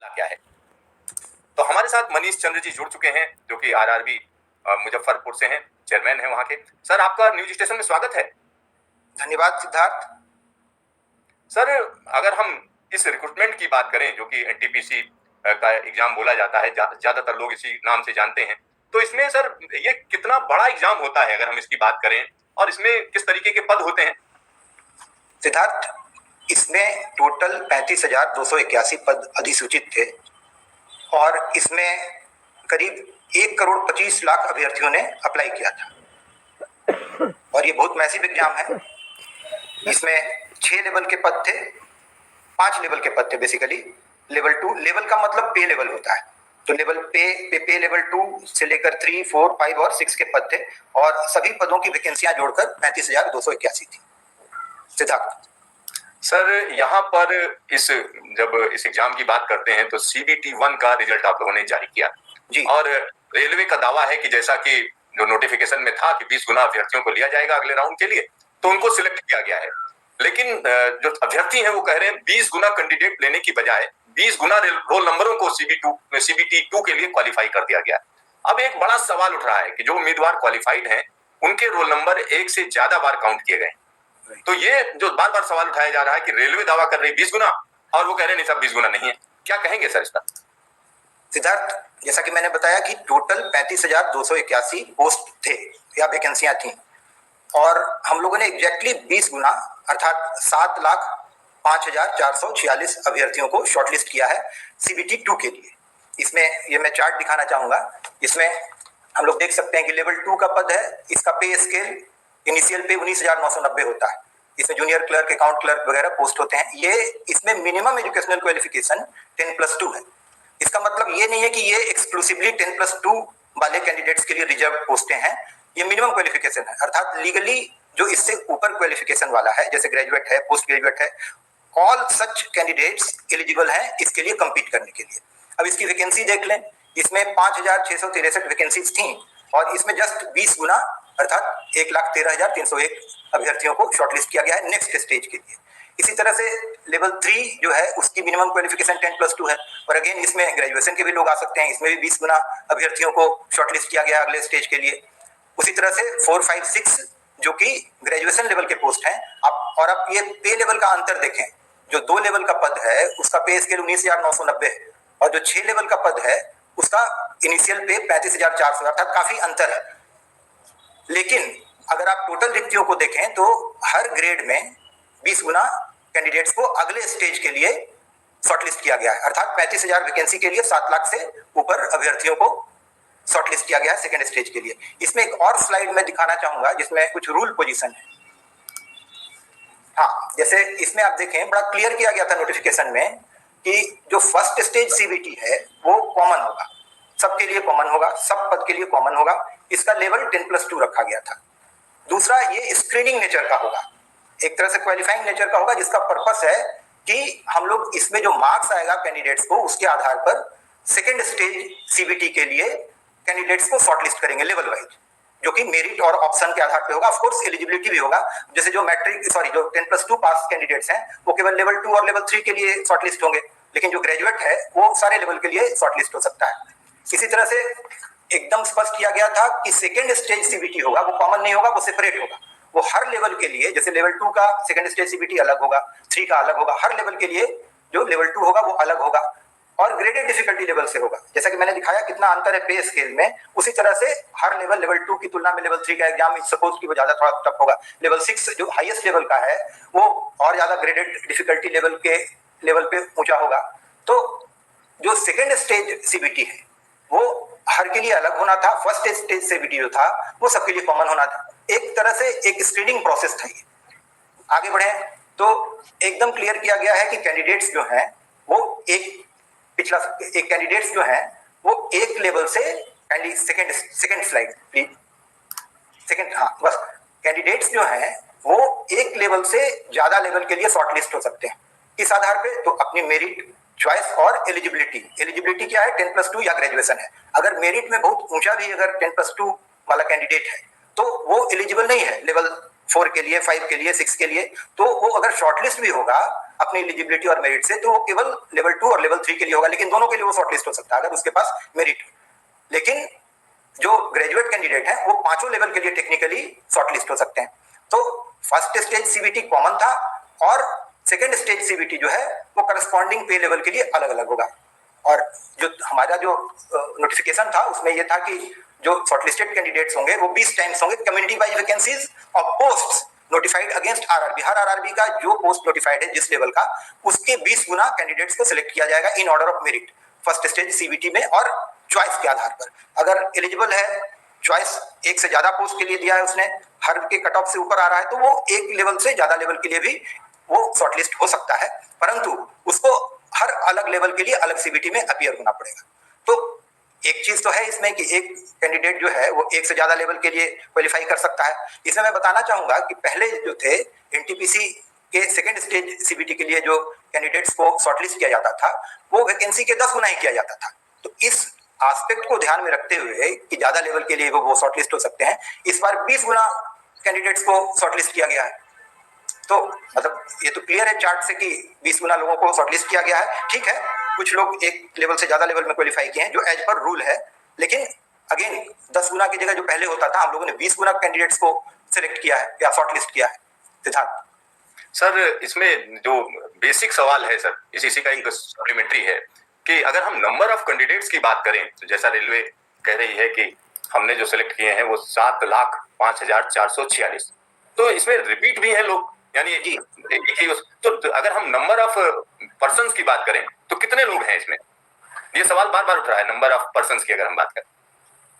क्या है। तो हमारे साथ मनीष चंद्र जी जुड़ चुके हैं, जो कि आरआरबी मुजफ्फरपुर से हैं, चेयरमैन हैं वहां के। सर, आपका न्यूज स्टेशन में स्वागत है। धन्यवाद सिद्धार्थ। सर, अगर हम इस रिक्रूटमेंट की बात करें, जो कि एनटीपीसी का एग्जाम बोला जाता है, ज्यादातर लोग इसी नाम से जानते हैं, तो इसमें सर ये कितना बड़ा एग्जाम होता है अगर हम इसकी बात करें, और इसमें किस तरीके के पद होते हैं? सिद्धार्थ, इसमें टोटल 35,281 पद अधिसूचित थे और इसमें करीब 1,25,00,000 अभ्यर्थियों ने अप्लाई किया था और ये बहुत मैसिव एग्जाम है। इसमें 6 लेवल के पद थे, 5 लेवल के पद थे बेसिकली। लेवल 2, लेवल का मतलब पे लेवल होता है, तो लेवल पे लेवल 2 से लेकर 3, 4, 5 और 6 के पद थे और सभी पदों की वैकेंसियां जोड़कर 35,281 थी। सिद्धार्थ सर, यहाँ पर जब इस एग्जाम की बात करते हैं तो CBT 1 का रिजल्ट आप लोगों ने जारी किया जी, और रेलवे का दावा है कि जैसा कि जो नोटिफिकेशन में था कि 20 गुना अभ्यर्थियों को लिया जाएगा अगले राउंड के लिए, तो उनको सिलेक्ट किया गया है। लेकिन जो अभ्यर्थी हैं वो कह रहे हैं 20 गुना कैंडिडेट लेने की बजाय 20 गुना रोल नंबरों को CBT 2 के लिए क्वालिफाई कर दिया गया। अब एक बड़ा सवाल उठ रहा है कि जो उम्मीदवार क्वालिफाइड हैं उनके रोल नंबर एक से ज्यादा बार काउंट किए गए। तो ये जो बार बार सवाल उठाया जा रहा है कि रेलवे दावा कर रही 20 गुना और वो कह रहे नहीं साहब 20 गुना नहीं है, क्या कहेंगे सर इस पर? सिद्धार्थ, जैसा कि मैंने बताया कि टोटल 35,281 पोस्ट थे या वैकेंसियां थी और हम लोगों ने एग्जैक्टली 20 गुना अर्थात 7,05,446 अभ्यर्थियों को शॉर्टलिस्ट किया है CBT 2 के लिए। इसमें ये मैं चार्ट दिखाना चाहूंगा। इसमें हम लोग देख सकते हैं कि लेवल 2 का पद है, इसका पे स्केल इनिशियल पे 19,990 होता है। इसमें जूनियर क्लर्क, अकाउंट क्लर्क वगैरह पोस्ट होते हैं। ये इसमें मिनिमम एजुकेशनल क्वालिफिकेशन 10+2 है। इसका मतलब ये नहीं है कि ये एक्सक्लूसिवली 10+2 वाले कैंडिडेट्स के लिए रिजर्व पोस्टें हैं। ये मिनिमम क्वालिफिकेशन है, अर्थात लीगली जो इससे ऊपर क्वालिफिकेशन वाला है, जैसे ग्रेजुएट है, पोस्ट ग्रेजुएट है, ऑल सच कैंडिडेट्स एलिजिबल हैं इसके लिए कम्पीट करने के लिए। अब इसकी वैकेंसी देख लें। इसमें 5,663 वैकेंसीज थी और इसमें जस्ट 20 गुना अर्थात 1,13,301 अभ्यर्थियों को शॉर्टलिस्ट किया गया है नेक्स्ट स्टेज के लिए। इसी तरह से लेवल 3 जो है उसकी मिनिमम क्वालिफिकेशन 10+2 है और अगेन इसमें ग्रेजुएशन के भी लोग आ सकते हैं। इसमें भी 20 गुना अभ्यर्थियों को शॉर्टलिस्ट किया गया अगले स्टेज के लिए। उसी तरह से 4, 5, 6 जो कि ग्रेजुएशन लेवल के पोस्ट हैं। अब ये पे लेवल का अंतर देखें। जो 2 लेवल का पद है उसका पे स्केल 19,990 है और जो 6 लेवल का पद है उसका इनिशियल पे 35,400 अर्थात काफी अंतर है। लेकिन अगर आप टोटल रिक्तियों को देखें तो हर ग्रेड में 20 गुना कैंडिडेट्स को अगले स्टेज के लिए शॉर्टलिस्ट किया गया है, अर्थात 35,000 वैकेंसी के लिए 7 लाख से ऊपर अभ्यर्थियों को शॉर्टलिस्ट किया गया है सेकेंड स्टेज के लिए। इसमें एक और स्लाइड में दिखाना चाहूंगा जिसमें कुछ रूल पोजीशन है। हाँ, जैसे इसमें आप देखें बड़ा क्लियर किया गया था नोटिफिकेशन में कि जो फर्स्ट स्टेज CBT है वो कॉमन होगा, सबके लिए कॉमन होगा, सब पद के लिए कॉमन होगा। इसका लेवल 10+2 रखा गया था। दूसरा, ये स्क्रीनिंग नेचर का होगा, एक तरह से क्वालिफाइंग नेचर का होगा, जिसका पर्पस है कि हम लोग इसमें जो मार्क्स आएगा कैंडिडेट्स को उसके आधार पर सेकेंड स्टेज CBT के लिए कैंडिडेट्स को शॉर्टलिस्ट करेंगे लेवल वाइज, जो कि मेरिट और ऑप्शन के आधार पे होगा। ऑफ कोर्स एलिजिबिलिटी भी होगा। जैसे जो 10+2 पास कैंडिडेट्स हैं वो केवल लेवल 2 और लेवल 3 के लिए शॉर्टलिस्ट होंगे, लेकिन जो ग्रेजुएट है वो सारे लेवल के लिए शॉर्टलिस्ट हो सकता है। इसी तरह से एकदम स्पष्ट किया गया था कि सेकेंड स्टेज CBT होगा वो कॉमन नहीं होगा, वो सेपरेट होगा। वो हर लेवल के लिए, जैसे लेवल 2 का सेकेंड स्टेज CBT अलग होगा, 3 का अलग होगा, हर लेवल के लिए जो लेवल 2 होगा वो अलग होगा और ग्रेडेड डिफिकल्टी लेवल से होगा। जैसा कि मैंने दिखाया कितना अंतर है पे स्केल में, उसी तरह से हर लेवल 2 की तुलना में लेवल 3 का एग्जाम सपोज की वो ज्यादा थोड़ा टफ होगा। लेवल 6 जो हाईएस्ट लेवल का है वो और ज्यादा ग्रेडेड डिफिकल्टी लेवल पे ऊंचा होगा। तो जो सेकेंड स्टेज CBT है वो हर के लिए अलग होना था। फर्स्ट स्टेज CBT जो था वो सबके लिए कॉमन होना था। एक तरह से एक स्क्रीनिंग प्रोसेस था ये। आगे बढ़े तो एकदम क्लियर किया गया है कि कैंडिडेट्स जो हैं वो एक कैंडिडेट्स जो हैं वो एक लेवल से सेकंड स्लाइड प्लीज, सेकंड, हाँ बस, कैंडिडेट्स जो हैं वो एक लेवल से ज्यादा लेवल के लिए शॉर्टलिस्ट हो सकते हैं। इस आधार पे तो अपनी मेरिट, चॉइस और एलिजिबिलिटी क्या है, 10+2 या ग्रेजुएशन है। अगर मेरिट में बहुत ऊंचा भी अगर 10+2 वाला कैंडिडेट है तो वो एलिजिबल नहीं है लेवल 4 के लिए, 5 के लिए, 6 के लिए। तो वो अगर शॉर्टलिस्ट भी होगा अपनी एलिजिबिलिटी और मेरिट से, तो वो केवल लेवल 2 और लेवल 3 के लिए होगा, लेकिन दोनों के लिए वो शॉर्टलिस्ट हो सकता है अगर उसके पास मेरिट हो। लेकिन जो ग्रेजुएट कैंडिडेट है वो पांचों लेवल के लिए टेक्निकली शॉर्टलिस्ट हो सकते हैं। तो फर्स्ट स्टेज सीबीटी कॉमन था और सेकेंड स्टेज सीबीटी जो है वो करस्पॉन्डिंग पे लेवल के लिए अलग अलग होगा। और जो हमारा जो नोटिफिकेशन था उसमें ये था कि जो शॉर्टलिस्टेड कैंडिडेट्स होंगे वो 20 टाइम्स होंगे कम्युनिटी वाइज वैकेंसीज और पोस्ट्स नोटिफाइड अगेंस्ट आरआरबी। हर आरआरबी का जो पोस्ट नोटिफाइड है जिस लेवल का, उसके 20 गुना कैंडिडेट्स को सिलेक्ट किया जाएगा in order of merit first stage CBT में, और चॉइस के आधार पर। अगर एलिजिबल है, चॉइस एक से ज्यादा पोस्ट के लिए दिया है उसने, हर के कट ऑफ से ऊपर आ रहा है, तो वो एक लेवल से ज्यादा लेवल के लिए भी वो शॉर्टलिस्ट हो सकता है, परंतु उसको हर अलग लेवल के लिए अलग सीबीटी में अपीयर होना पड़ेगा। तो एक चीज तो है इसमें कि एक कैंडिडेट जो है वो एक से ज्यादा लेवल के लिए क्वालिफाई कर सकता है। इसमें मैं बताना चाहूंगा कि पहले जो थे एनटीपीसी के सेकेंड स्टेज सीबीटी के लिए जो कैंडिडेट्स को शॉर्टलिस्ट किया जाता था वो वैकेंसी के 10 गुना ही किया जाता था। तो इस एस्पेक्ट को ध्यान में रखते हुए कि ज्यादा लेवल के लिए वो शॉर्टलिस्ट हो सकते हैं, इस बार 20 गुना कैंडिडेट्स को शॉर्टलिस्ट किया गया है। तो मतलब ये तो क्लियर है चार्ट से कि 20 गुना लोगों को शॉर्टलिस्ट किया गया है। ठीक है, कुछ लोग एक लेवल से ज्यादा लेवल में क्वालिफाई किए हैं जो एज पर रूल है, लेकिन अगेन 10 गुना की जगह जो पहले होता था हम लोगों ने 20 गुना कैंडिडेट्स को सिलेक्ट किया है या शॉर्टलिस्ट किया है। सिद्धार्थ सर, इसमें जो बेसिक सवाल है सर, इसी का एक सप्लीमेंट्री है कि अगर हम नंबर ऑफ कैंडिडेट्स की बात करें तो जैसा रेलवे कह रही है कि हमने जो सिलेक्ट किए हैं वो 7,05,446, तो इसमें रिपीट भी है लोग, यानी एक ही। तो अगर हम नंबर ऑफ पर्संस की बात करें तो कितने लोग हैं इसमें? ये सवाल बार बार उठ रहा है नंबर ऑफ पर्संस की अगर हम बात करें।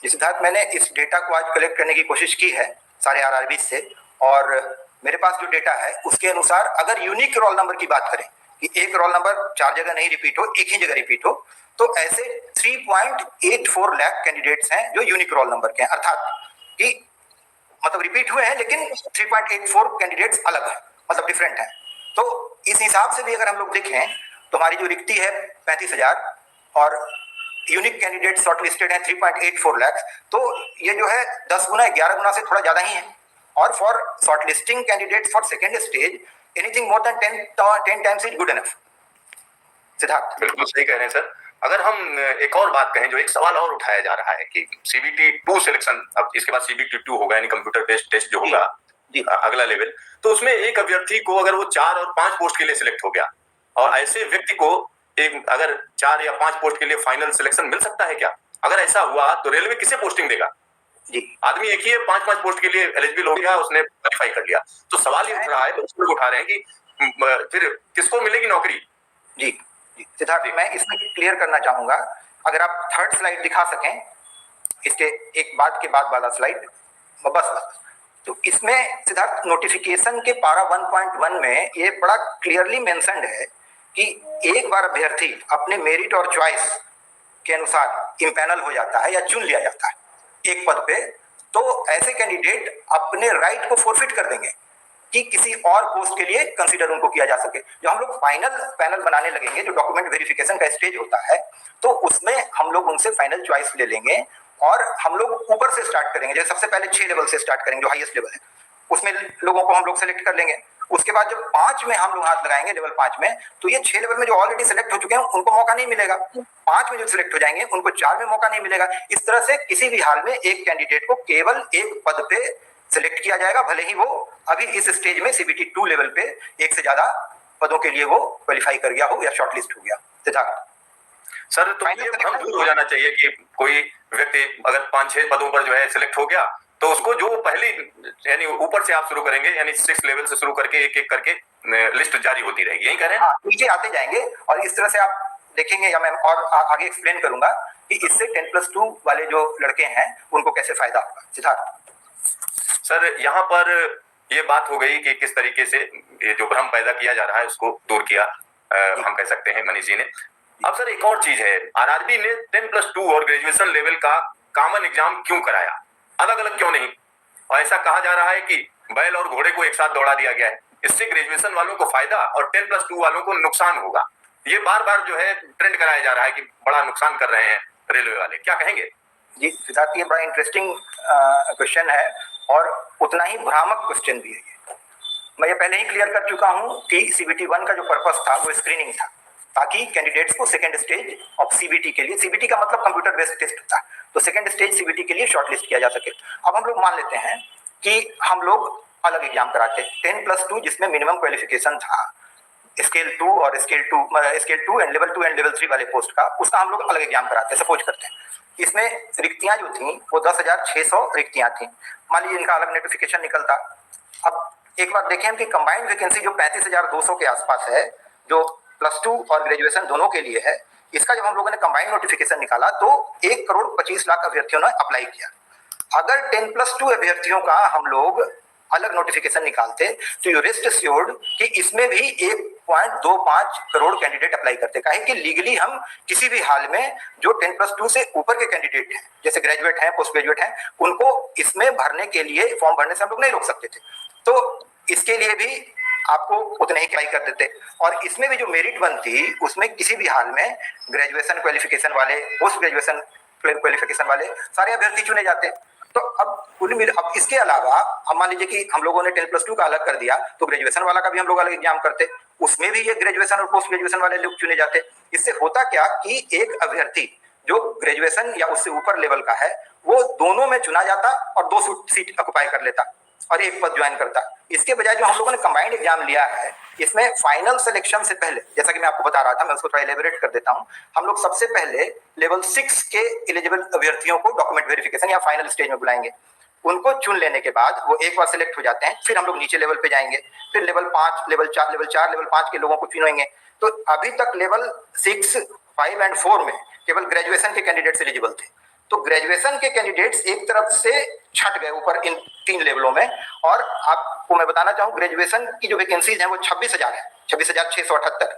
सिद्धार्थ, मैंने इस डेटा को आज कलेक्ट करने की कोशिश की है सारे आरआरबी से, और मेरे पास जो डेटा है उसके अनुसार अगर यूनिक रोल नंबर की बात करें कि एक रोल नंबर 4 जगह नहीं रिपीट हो, एक ही जगह रिपीट हो, तो ऐसे 3.84 लाख कैंडिडेट्स हैं जो यूनिक रोल नंबर के हैं, अर्थात कि मतलब रिपीट हुए हैं लेकिन 3.84 कैंडिडेट्स अलग हैं, मतलब डिफरेंट हैं। तो इस हिसाब से भी अगर हम लोग देखें तो हमारी जो रिक्ति है 35,000 और यूनिक कैंडिडेट शॉर्टलिस्टेड है 3.84 लाख, तो ये जो है 10 गुना 11 गुना से थोड़ा ज्यादा ही है। और for shortlisting candidates for second stage anything more than 10 times is good enough. Siddharth बिल्कुल सही कह रहे हैं सर। अगर हम एक और बात कहें, जो एक सवाल और उठाया जा रहा है कि सीबीटी 2 सिलेक्शन, अब इसके बाद सीबीटी 2 होगा, यानी कंप्यूटर बेस्ड टेस्ट जो होगा अगला लेवल, तो उसमें एक अभ्यर्थी को अगर वो 4 और 5 पोस्ट के लिए सिलेक्ट हो गया, और ऐसे व्यक्ति को एक अगर 4 या 5 पोस्ट के लिए फाइनल सिलेक्शन मिल सकता है क्या? अगर ऐसा हुआ तो रेलवे किसे पोस्टिंग देगा? आदमी एक ही है, 5-5 पोस्ट के लिए एलिजिबल हो गया, उसने क्वालिफाई कर लिया, तो सवाल ये उठ रहा है, लोग उठा रहे हैं कि फिर किसको मिलेगी नौकरी? जी सिद्धार्थ, मैं इसमें क्लियर करना चाहूंगा, अगर आप थर्ड स्लाइड दिखा सकें, इसके एक बाद के बाद वाला स्लाइड, बस। तो इसमें सिद्धार्थ नोटिफिकेशन के पारा 1.1 में ये बड़ा क्लियरली मेंशन्ड है कि एक बार अभ्यर्थी अपने मेरिट और चॉइस के अनुसार इम्पैनल हो जाता है या चुन लिया जाता है एक पद पे, तो ऐसे कैंडिडेट अपने राइट को फोरफिट कर देंगे कि किसी और पोस्ट के लिए कंसीडर उनको किया जा सके। जो हम लोग फाइनल पैनल बनाने लगेंगे, जो डॉक्यूमेंट वेरिफिकेशन का स्टेज होता है, तो उसमें हम लोग उनसे फाइनल चॉइस ले लेंगे और हम लोग ऊपर से स्टार्ट करेंगे। जैसे सबसे पहले 6 लेवल से स्टार्ट करेंगे, जो हाईएस्ट लेवल है, उसमें लोगों को हम लोग सेलेक्ट कर लेंगे। उसके बाद जब 5 में हम लोग हाथ लगाएंगे, लेवल 5 में, तो ये 6 लेवल में जो ऑलरेडी सिलेक्ट हो चुके हैं उनको मौका नहीं मिलेगा। 5 में जो सिलेक्ट हो जाएंगे उनको 4 में मौका नहीं मिलेगा। इस तरह से किसी भी हाल में एक कैंडिडेट को केवल एक पद पे सिलेक्ट किया जाएगा, भले ही वो अभी इस स्टेज में सीबीटी 2 लेवल पे एक से ज्यादा पदों के लिए वो क्वालिफाई कर गया हो या शॉर्टलिस्ट हो गया। सिद्धार्थ सर, तो ये भ्रम दूर हो जाना चाहिए कि कोई व्यक्ति अगर 5-6 पदों पर जो है सिलेक्ट हो गया, तो उसको जो पहली, यानी ऊपर से आप शुरू करेंगे, यानी 6 लेवल से शुरू करके एक एक करके लिस्ट जारी होती रहेगी, यही कह रहे हैं? नीचे आते जाएंगे और इस तरह से आप देखेंगे, या मैं और आगे एक्सप्लेन करूंगा कि इससे 10+2 वाले जो लड़के हैं उनको कैसे फायदा होगा। सिद्धार्थ सर, यहाँ पर ये बात हो गई कि किस तरीके से ये जो भ्रम पैदा किया जा रहा है उसको दूर किया, हम कह सकते हैं मनीष जी ने। अब सर एक और चीज है, आरआरबी ने 10+2 और ग्रेजुएशन लेवल का कॉमन एग्जाम क्यों कराया, अलग अलग क्यों नहीं? और ऐसा कहा जा रहा है कि बैल और घोड़े को एक साथ दौड़ा दिया गया है, इससे ग्रेजुएशन वालों को फायदा और 10+2 वालों को नुकसान होगा। ये बार बार जो है ट्रेंड कराया जा रहा है कि बड़ा नुकसान कर रहे हैं रेलवे वाले, क्या कहेंगे? जी सिद्धार्थ, ये बड़ा इंटरेस्टिंग क्वेश्चन है और उतना ही भ्रामक क्वेश्चन भी है। मैं ये पहले ही क्लियर कर चुका हूं कि सीबीटी 1 का जो पर्पस था वो स्क्रीनिंग था, ताकि कैंडिडेट्स को सेकंड स्टेज ऑफ सीबीटी के लिए, सीबीटी का मतलब कंप्यूटर बेस्ड टेस्ट होता है, तो सेकंड स्टेज सीबीटी के लिए शॉर्टलिस्ट किया जा सके। अब हम लोग मान लेते हैं कि हम लोग अलग एग्जाम कराते 10+2 जिसमें मिनिमम क्वालिफिकेशन था स्केल 2 और scale 2 and level 2 and level 3 वाले पोस्ट का, उसका हम लोग अलग एग्जाम कराते हैं। सपोज करते हैं इसमें रिक्तियां जो थी वो 10,600 रिक्तियां थी, मान लीजिए इनका अलग नोटिफिकेशन निकलता। अब एक बार देखें कि कंबाइंड वैकेंसी जो 35,200 के आसपास है, जो +2 और ग्रेजुएशन दोनों के लिए है, इसका जब हम लोगों ने कंबाइंड नोटिफिकेशन निकाला तो 1,25,00,000 अभ्यर्थियों ने अप्लाई किया। अगर 10+2 अभ्यर्थियों का हम लोग अलग नोटिफिकेशन निकालते तो यू रेस्ट एश्योर्ड कि इसमें भी 1.25 करोड़ कैंडिडेट अप्लाई करते। काहे कि लीगली हम किसी भी हाल में जो 10+2 से ऊपर के कैंडिडेट हैं, जैसे ग्रेजुएट हैं, पोस्ट ग्रेजुएट हैं, उनको इसमें भरने के लिए, फॉर्म भरने से हम लोग नहीं रोक सकते थे, तो इसके लिए भी आपको उतना ही अप्लाई कर देते। और इसमें भी जो मेरिट वन थी उसमें किसी भी हाल में ग्रेजुएशन क्वालिफिकेशन वाले, पोस्ट ग्रेजुएशन क्वालिफिकेशन वाले सारे अभ्यर्थी चुने जाते। तो अब कुल मिल, अब इसके अलावा अब मान लीजिए कि हम लोगों ने 10+2 का अलग कर दिया तो ग्रेजुएशन वाला का भी हम लोग अलग एग्जाम करते, उसमें भी ये ग्रेजुएशन और पोस्ट ग्रेजुएशन वाले लोग चुने जाते। इससे होता क्या कि एक अभ्यर्थी जो ग्रेजुएशन या उससे ऊपर लेवल का है वो दोनों में चुना जाता और 2 सीट ऑक्युपाई कर लेता और एक पद ज्वाइन करता। इसके बजाय जो हम लोगों ने कंबाइंड एग्जाम लिया है, इसमें फाइनल सिलेक्शन से पहले, जैसा कि मैं आपको बता रहा था, मैं उसको थोड़ा एलेबोरेट कर देता हूं। हम लोग सबसे पहले लेवल 6 के एलिजिबल अभ्यर्थियों को डॉक्यूमेंट वेरिफिकेशन या फाइनल स्टेज में बुलाएंगे। उनको चुन लेने के बाद वो एक बार सिलेक्ट हो जाते हैं, फिर हम लोग नीचे लेवल पे जाएंगे, फिर लेवल 5, लेवल 4 के लोगों को चुनेंगे। तो अभी तक लेवल 6, 5 एंड 4 में केवल ग्रेजुएशन के कैंडिडेट्स एलिजिबल थे। तो ग्रेजुएशन के कैंडिडेट्स एक तरफ से छट गए ऊपर इन 3 लेवलों में। और आपको मैं बताना चाहूँ ग्रेजुएशन की जो वैकेंसीज हैं वो 26,000 है, 26,678।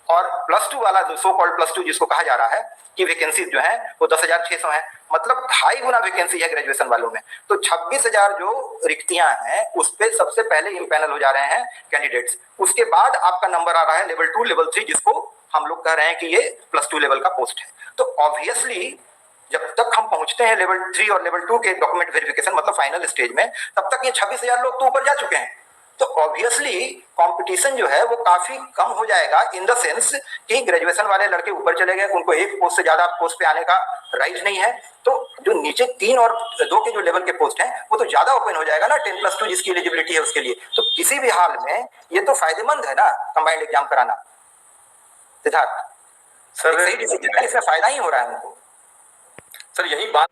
और +2 वाला जो सो कॉल्ड +2 जिसको कहा जा रहा है कि वैकेंसीज जो है वो 10,600 है, मतलब 2.5 गुना वैकेंसी है ग्रेजुएशन वालों में। तो 26,000 जो रिक्तियां हैं उस पे सबसे पहले इम्पैनल हो जा रहे हैं कैंडिडेट्स। उसके बाद आपका नंबर आ रहा है लेवल 2, लेवल 3 जिसको हम लोग कह रहे हैं कि ये +2 लेवल का पोस्ट है। तो ऑब्वियसली जब तक हम पहुंचते हैं लेवल 3 और लेवल 2 के डॉक्यूमेंट वेरिफिकेशन मतलब फाइनल स्टेज में, तब तक ये 26,000 लोग तो ऊपर जा चुके हैं। तो ऑब्वियसली कंपटीशन जो है वो काफी कम हो जाएगा, इन द सेंस कि ग्रेजुएशन वाले लड़के ऊपर चले गए, उनको एक पोस्ट से ज्यादा पोस्ट पे आने का राइट नहीं है। तो जो नीचे 3 और 2 के जो लेवल के पोस्ट हैं वो तो ज्यादा ओपन हो जाएगा ना, 10+2 जिसकी एलिजिबिलिटी है उसके लिए। तो किसी भी हाल में ये तो फायदेमंद है ना कंबाइंड एग्जाम कराना। सिद्धार्थ सर, सही डिसीजन है, इसमें फायदा ही हो रहा है उनको। सर यही बात